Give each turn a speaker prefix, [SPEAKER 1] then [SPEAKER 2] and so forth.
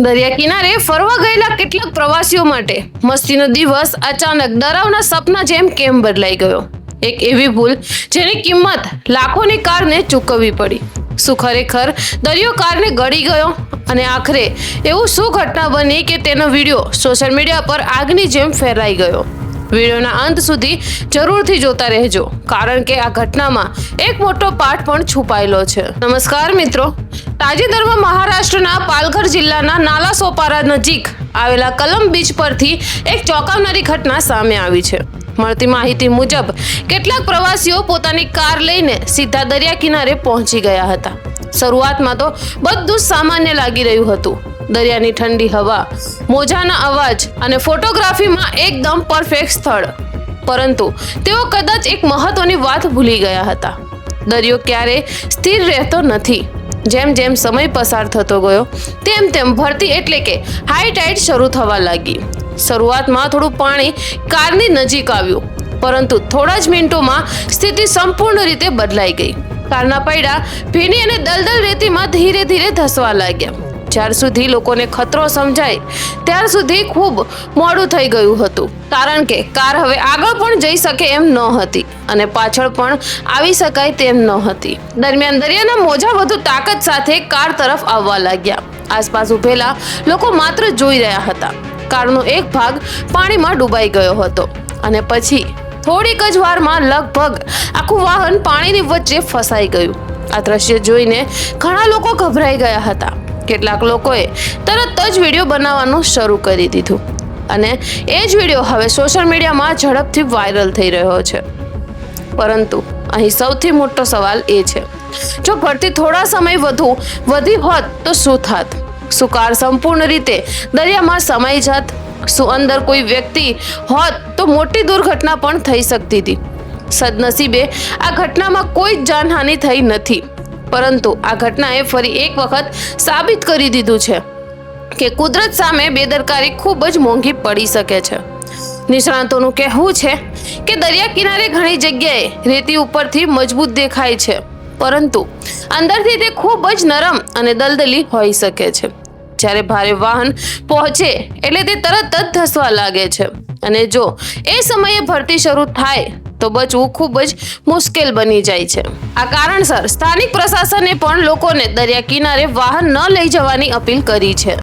[SPEAKER 1] દરિયા કિનારે ફરવા ગયેલા કેટલાક પ્રવાસીઓ માટે મસ્તીનો દિવસ અચાનક ડરાવના સપના જેમ કેમ બદલાઈ ગયો। એક એવી ભૂલ જેની કિંમત લાખોની કારને ચૂકવવી પડી। શું ખરેખર દરિયો કારને ગળી ગયો અને આખરે એવું શું ઘટના બની કે તેનો વિડીયો સોશિયલ મીડિયા પર આગની જેમ ફેલાઈ ગયો। વિડીયોના અંત સુધી જરૂરથી જોતા રહેજો, કારણ કે આ ઘટનામાં એક મોટો પાઠ પણ છુપાયેલો છે। નમસ્કાર મિત્રો, તાજેતરમાં મહારાષ્ટ્રના પાલઘર જિલ્લાના નાલાસોપારા નજીક આવેલા કલમ બીચ પરથી એક ચોંકાવનારી ઘટના સામે આવી છે। મળતી માહિતી મુજબ કેટલાક પ્રવાસીઓ પોતાની કાર લઈને સીધા દરિયા કિનારે પહોંચી ગયા હતા। શરૂઆતમાં તો બધું સામાન્ય લાગી રહ્યું હતું। દરિયાની ઠંડી હવા, મોજાના અવાજ અને ફોટોગ્રાફીમાં એકદમ પરફેક્ટ સ્થળ, પરંતુ તેઓ કદાચ એક મહત્વની વાત ભૂલી ગયા હતા। દરિયો ક્યારેય સ્થિર રહેતો નથી। જેમ જેમ સમય પસાર થતો ગયો તેમ તેમ ભરતી એટલે કે હાઈ ટાઈડ શરૂ થવા લાગી। શરૂઆતમાં થોડું પાણી કારની નજીક આવ્યું, પરંતુ થોડા જ મિનિટોમાં સ્થિતિ સંપૂર્ણ રીતે બદલાઈ ગઈ। કારના પૈડા ભીની અને દલદલ રેતીમાં ધીરે ધીરે ધસવા લાગ્યા। જ્યાર સુધી લોકોને ખતરો સમજાય ત્યાર સુધી ખૂબ મોડું થઈ ગયું હતું, કારણ કે કાર હવે આગળ પણ જઈ શકે એમ ન હતી અને પાછળ પણ આવી શકાય તેમ ન હતી। દરમિયાન દરિયાના મોજા વધુ તાકાત સાથે કાર તરફ આવવા લાગ્યા। આસપાસ ઉભેલા લોકો માત્ર જોઈ રહ્યા હતા। કારનો એક ભાગ પાણીમાં ડૂબાઈ ગયો હતો અને પછી થોડીક જ વારમાં લગભગ આખું વાહન પાણીની વચ્ચે ફસાઈ ગયું। આ દ્રશ્ય જોઈને ઘણા લોકો ગભરાઈ ગયા હતા। કેટલાક લોકોએ તરત જ વિડીયો બનાવવાનું શરૂ કરી દીધું અને એ જ વિડીયો હવે સોશિયલ મીડિયામાં ઝડપથી વાયરલ થઈ રહ્યો છે। પરંતુ અહીં સૌથી મોટો સવાલ એ છે, જો ભરતી થોડા સમય વધુ વધી હોત તો શું થાત? શું કાર સંપૂર્ણ રીતે દરિયામાં સમાઈ જાત? શું અંદર કોઈ વ્યક્તિ હોત તો મોટી દુર્ઘટના પણ થઈ શકતી હતી। સદનસીબે આ ઘટનામાં કોઈ જ જાનહાનિ થઈ નથી, પરંતુ આ ઘટનાએ ફરી એક વખત સાબિત કરી દીધું છે કે કુદરત સામે બેદરકારી ખૂબ જ મોંઘી પડી શકે છે। નિષ્ણાતોનું કહેવું છે કે દરિયા કિનારે ઘણી જગ્યાએ રેતી ઉપરથી મજબૂત દેખાય છે, પરંતુ અંદરથી તે ખૂબ જ નરમ અને દલદલી હોઈ શકે છે। જ્યારે ભારે વાહન પહોંચે એટલે તે તરત જ ધસવા લાગે છે અને જો એ સમયે ભરતી શરૂ થાય તો બચવું ખૂબ જ મુશ્કેલ બની જાય છે। આ કારણસર સ્થાનિક પ્રશાસને પણ લોકોને દરિયા કિનારે વાહન ન લઈ જવાની અપીલ કરી છે।